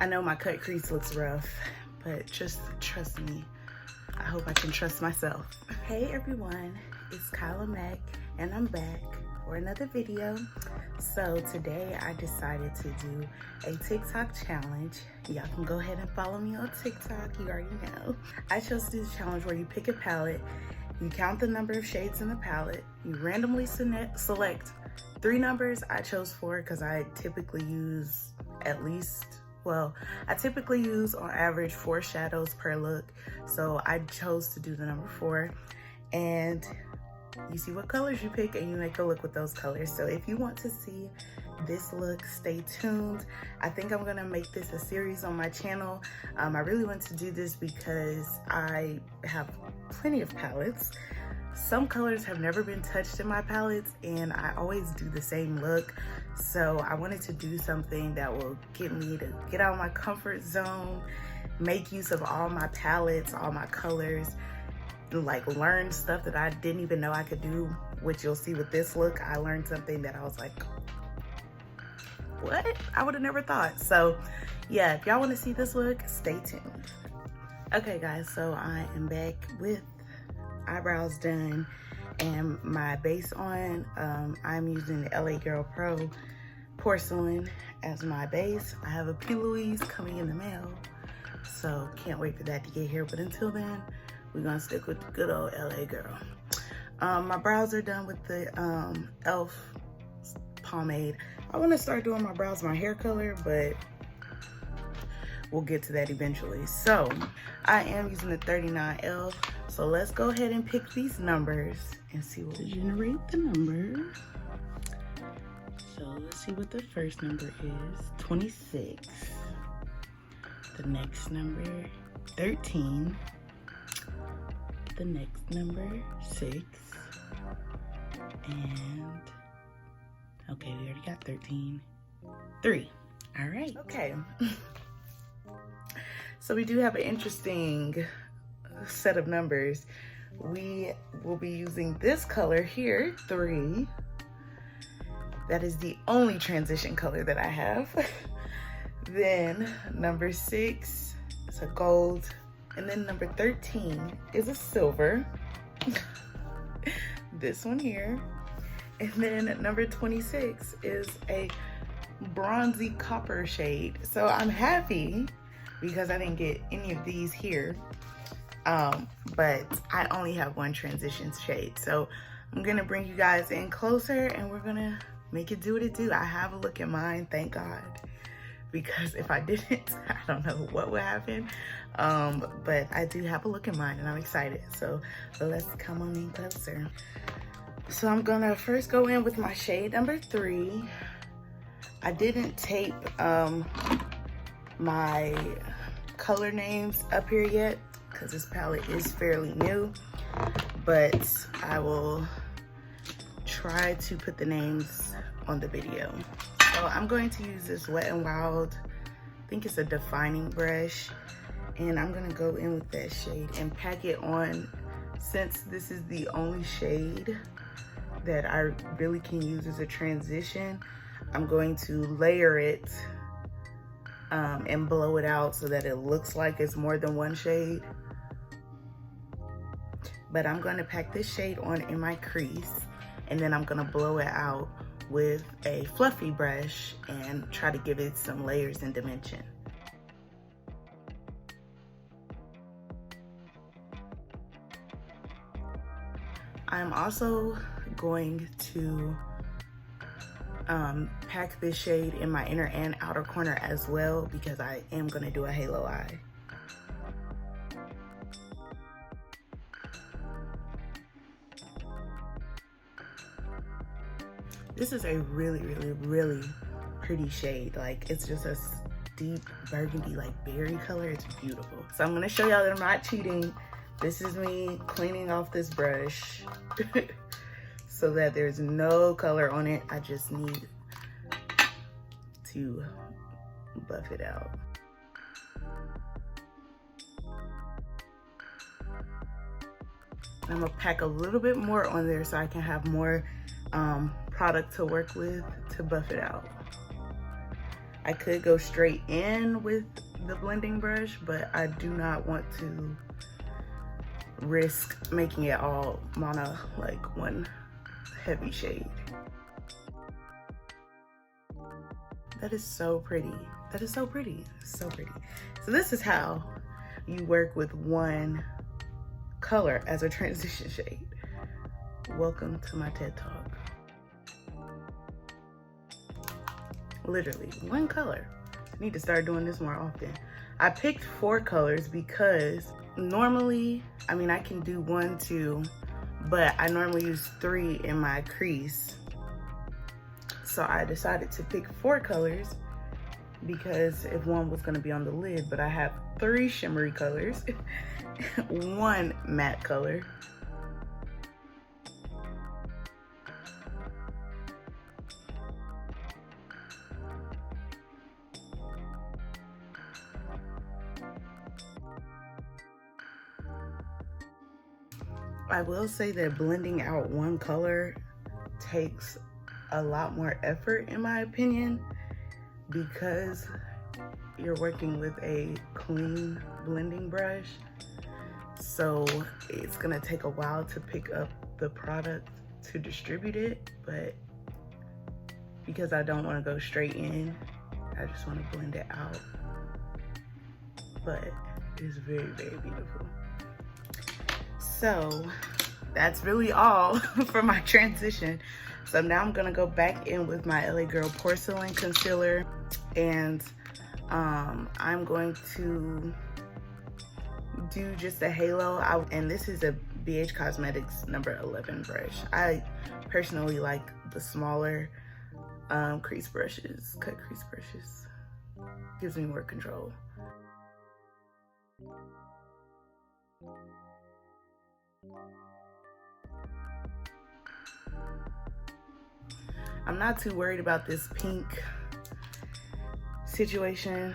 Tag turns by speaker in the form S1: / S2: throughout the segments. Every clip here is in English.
S1: I know my cut crease looks rough, but just trust me. I hope I can trust myself. Hey everyone, it's KylaMacc and I'm back for another video. So today I decided to do a TikTok challenge. Y'all can go ahead and follow me on TikTok, you already know. I chose to do this challenge where you pick a palette, you count the number of shades in the palette, you randomly select 3 numbers. I chose 4 because I typically use at least, well, I typically use on average 4 shadows per look. So I chose to do the number 4, and you see what colors you pick and you make a look with those colors. So if you want to see this look, stay tuned. I think I'm gonna make this a series on my channel. I really want to do this because I have plenty of palettes. Some colors have never been touched in my palettes and I always do the same look. So I wanted to do something that will get me to get out of my comfort zone, make use of all my palettes, all my colors, like learn stuff that I didn't even know I could do, which you'll see with this look. I learned something that I was like, what? I would have never thought. So yeah, if y'all want to see this look, stay tuned. Okay guys, so I am back with eyebrows done and my base on. I'm using the LA Girl Pro Porcelain as my base. I have a P. Louise coming in the mail, so can't wait for that to get here. But until then, we're gonna stick with the good old LA Girl. My brows are done with the e.l.f. pomade. I want to start doing my brows my hair color, but we'll get to that eventually. So I am using the 39e.l.f. So let's go ahead and pick these numbers and see what will generate the number. So let's see what the first number is. 26. The next number, 13. The next number, 6. And okay, we already got 13. 3. All right. Okay. So we do have an interesting set of numbers. We will be using this color here, 3. That is the only transition color that I have. Then number 6 is a gold. And then number 13 is a silver. This one here. And then number 26 is a bronzy copper shade. So I'm happy because I didn't get any of these here. But I only have one transition shade. So I'm gonna bring you guys in closer and we're gonna make it do what it do. I have a look in mind, thank God. Because if I didn't, I don't know what would happen. But I do have a look in mind and I'm excited. So let's come on in closer. So I'm gonna first go in with my shade number 3. I didn't tape my color names up here yet because this palette is fairly new, but I will try to put the names on the video. So I'm going to use this Wet n Wild, I think it's a defining brush, and I'm gonna go in with that shade and pack it on. Since this is the only shade that I really can use as a transition, I'm going to layer it and blow it out so that it looks like it's more than one shade. But I'm gonna pack this shade on in my crease and then I'm gonna blow it out with a fluffy brush and try to give it some layers and dimension. I'm also going to pack this shade in my inner and outer corner as well because I am gonna do a halo eye. This is a really, really, really pretty shade. Like, it's just a deep burgundy, like berry color. It's beautiful. So I'm gonna show y'all that I'm not cheating. This is me cleaning off this brush so that there's no color on it. I just need to buff it out. I'm gonna pack a little bit more on there so I can have more product to work with to buff it out. I could go straight in with the blending brush, but I do not want to risk making it all mono, like one heavy shade. That is so pretty. That is so pretty. So pretty. So this is how you work with one color as a transition shade. Welcome to my TED Talk. Literally, one color. I need to start doing this more often. I picked 4 colors because normally, I mean, I can do 1, 2, but I normally use 3 in my crease. So I decided to pick 4 colors because if one was gonna be on the lid, but I have 3 shimmery colors, 1 matte color, I will say that blending out one color takes a lot more effort in my opinion because you're working with a clean blending brush. So it's gonna take a while to pick up the product to distribute it, but because I don't wanna go straight in, I just wanna blend it out. But it's very, very beautiful. So that's really all for my transition. So now I'm gonna go back in with my LA Girl Porcelain Concealer, and I'm going to do just a halo. And this is a BH Cosmetics number 11 brush. I personally like the smaller crease brushes, cut crease brushes. Gives me more control. I'm not too worried about this pink situation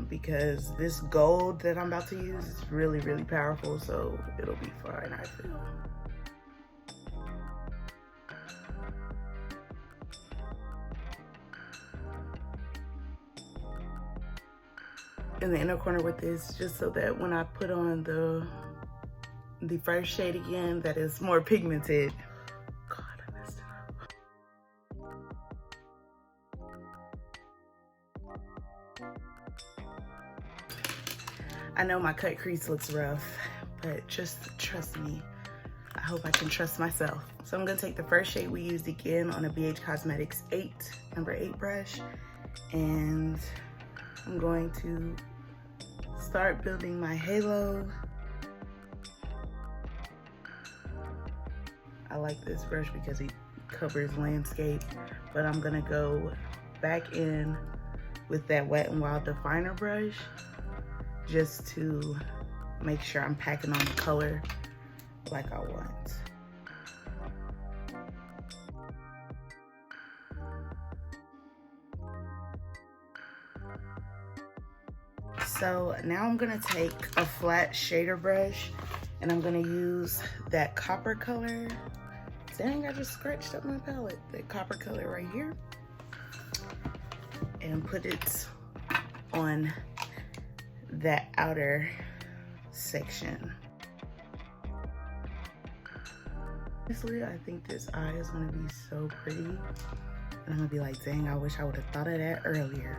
S1: because this gold that I'm about to use is really, really powerful, so it'll be fine, I feel. In the inner corner with this, just so that when I put on the first shade again that is more pigmented. God, I messed it up. I know my cut crease looks rough, but just trust me. I hope I can trust myself. So I'm gonna take the first shade we used again on a BH Cosmetics number 8 brush, and I'm going to start building my halo. I like this brush because it covers landscape, but I'm gonna go back in with that Wet n Wild definer brush just to make sure I'm packing on the color like I want. So now I'm gonna take a flat shader brush and I'm gonna use that copper color. Dang, I just scratched up my palette. That copper color right here. And put it on that outer section. Honestly, I think this eye is gonna be so pretty. And I'm gonna be like, dang, I wish I would have thought of that earlier.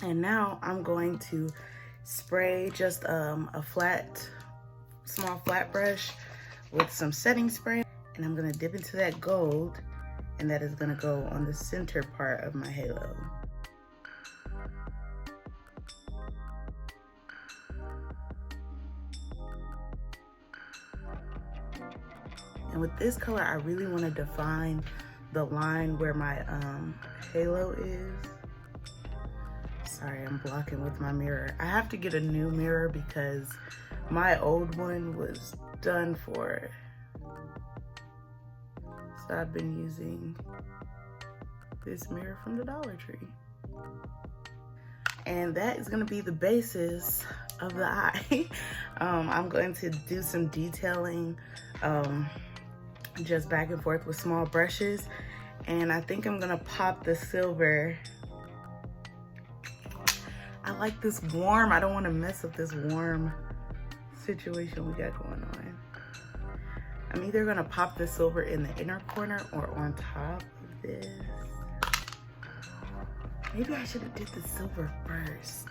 S1: And now I'm going to spray just a small flat brush with some setting spray, and I'm gonna dip into that gold, and that is gonna go on the center part of my halo. And with this color, I really want to define the line where my halo is. Sorry, I'm blocking with my mirror. I have to get a new mirror because my old one was done for. So I've been using this mirror from the Dollar Tree. And that is gonna be the basis of the eye. I'm going to do some detailing, just back and forth with small brushes. And I think I'm gonna pop the silver. I like this warm, I don't wanna mess up this warm situation we got going on. I'm either gonna pop the silver in the inner corner or on top of this. Maybe I should have did the silver first.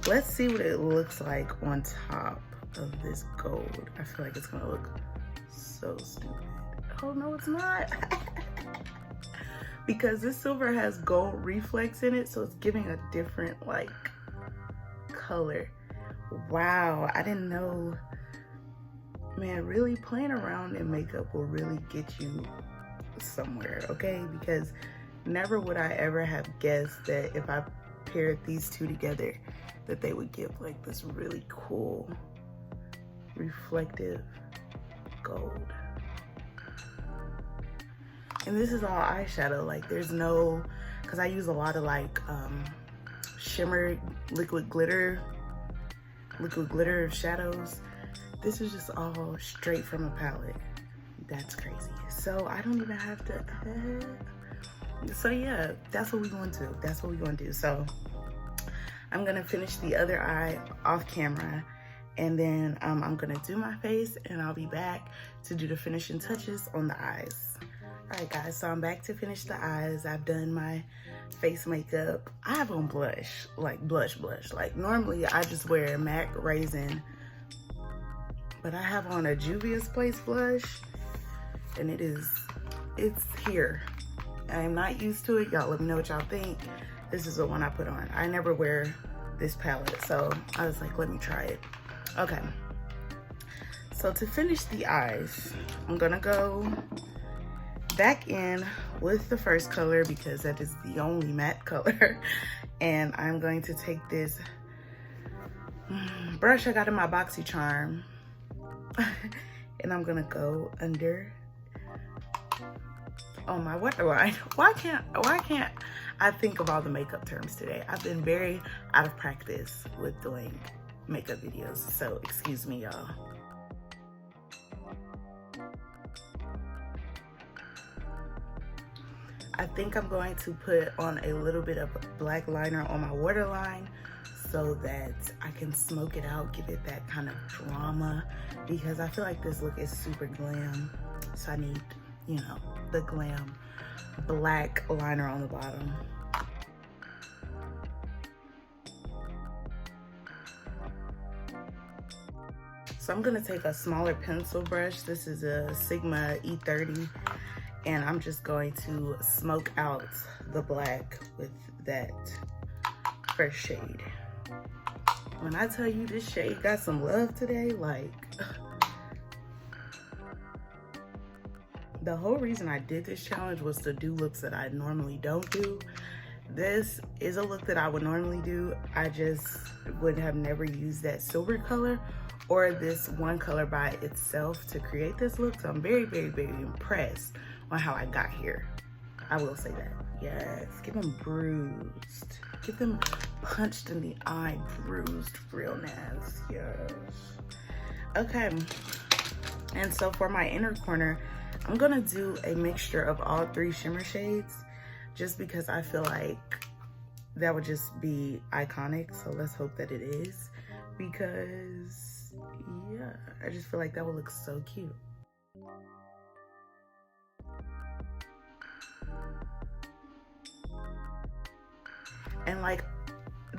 S1: Let's see what it looks like on top of this gold. I feel like it's gonna look so stupid. Oh no, it's not. Because this silver has gold reflex in it, so it's giving a different like color. Wow, I didn't know. Man, really playing around in makeup will really get you somewhere, okay? Because never would I ever have guessed that if I paired these two together, that they would give like this really cool, reflective gold. And this is all eyeshadow, like there's no, cause I use a lot of like shimmer, liquid glitter shadows. This is just all straight from a palette. That's crazy. So I don't even have to, so yeah, that's what we're going to do. That's what we're going to do. So I'm gonna finish the other eye off camera, and then I'm gonna do my face, and I'll be back to do the finishing touches on the eyes. All right guys, so I'm back to finish the eyes. I've done my face makeup. I have on blush, like blush. Like normally I just wear MAC Raisin, but I have on a Juvia's Place blush, and it's here. I'm not used to it. Y'all let me know what y'all think. This is the one I put on. I never wear this palette, so I was like, let me try it. Okay, so to finish the eyes, I'm gonna go back in with the first color because that is the only matte color. And I'm going to take this brush I got in my BoxyCharm and I'm gonna go under, oh my waterline. Why can't I think of all the makeup terms today? I've been very out of practice with doing makeup videos, so excuse me, y'all. I think I'm going to put on a little bit of black liner on my waterline so that I can smoke it out, give it that kind of drama, because I feel like this look is super glam. So I need, you know, the glam black liner on the bottom. So I'm gonna take a smaller pencil brush. This is a Sigma E30. And I'm just going to smoke out the black with that first shade. When I tell you this shade got some love today, like, the whole reason I did this challenge was to do looks that I normally don't do. This is a look that I would normally do. I just would have never used that silver color or this one color by itself to create this look. So I'm very, very, very impressed on how I got here. I will say that. Yes, get them bruised. Get them punched in the eye, bruised, real nice, yes. Okay, and so for my inner corner, I'm gonna do a mixture of all three shimmer shades just because I feel like that would just be iconic. So let's hope that it is, because yeah, I just feel like that would look so cute. And like,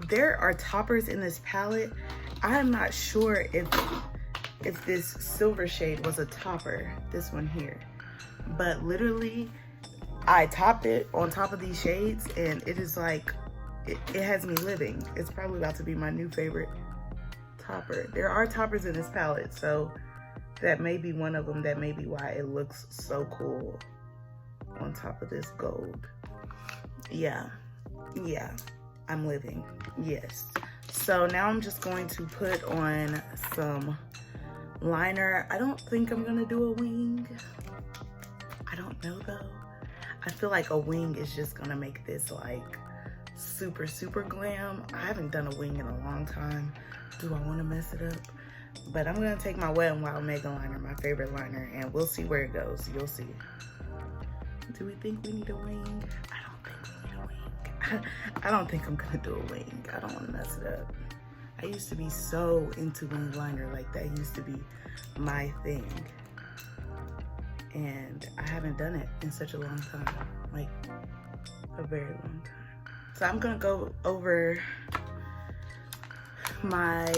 S1: there are toppers in this palette. I'm not sure if this silver shade was a topper, this one here, but literally I topped it on top of these shades and it is like, it has me living. It's probably about to be my new favorite topper. There are toppers in this palette, so that may be one of them. That may be why it looks so cool on top of this gold. Yeah, I'm living, yes. So now I'm just going to put on some liner. I don't think I'm gonna do a wing. feel like a wing is just gonna make this like super, super glam. I haven't done a wing in a long time. Do I wanna mess it up? But I'm gonna take my Wet n Wild Mega Liner, my favorite liner, and we'll see where it goes. You'll see. Do we think we need a wing? I don't think we need a wing. I don't think I'm gonna do a wing. I don't wanna mess it up. I used to be so into wing liner, like that used to be my thing. And I haven't done it in such a long time, like a very long time. So I'm gonna go over my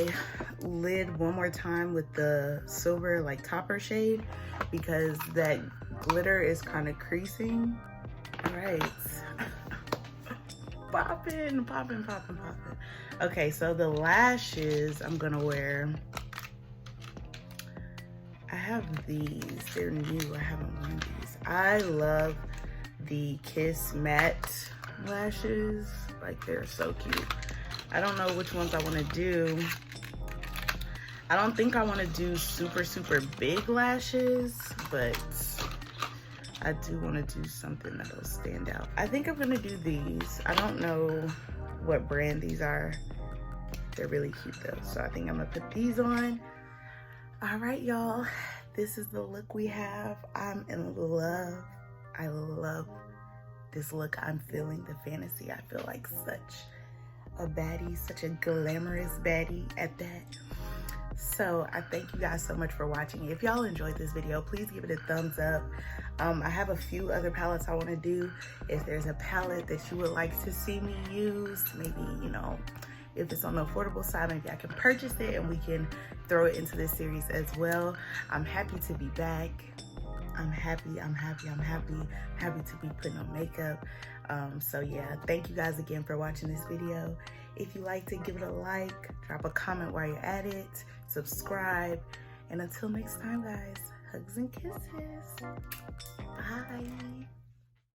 S1: lid one more time with the silver like topper shade because that glitter is kind of creasing. All right. Popping, popping, popping, popping. Okay, so the lashes I'm gonna wear, I have these, they're new, I haven't worn these. I love the Kiss Matte lashes, like they're so cute. I don't know which ones I wanna do. I don't think I wanna do super, super big lashes, but I do wanna do something that'll stand out. I think I'm gonna do these. I don't know what brand these are. They're really cute though. So I think I'm gonna put these on. All right, y'all, this is the look we have. I'm in love. I love this look. I'm feeling the fantasy. I feel like such a baddie, such a glamorous baddie at that. So I thank you guys so much for watching. If y'all enjoyed this video, please give it a thumbs up. I have a few other palettes I want to do. If there's a palette that you would like to see me use, maybe, you know, if it's on the affordable side, maybe I can purchase it and we can throw it into this series as well. I'm happy to be back. I'm happy to be putting on makeup. So yeah, thank you guys again for watching this video. If you liked it, give it a like, drop a comment while you're at it, subscribe, and until next time guys, hugs and kisses. Bye.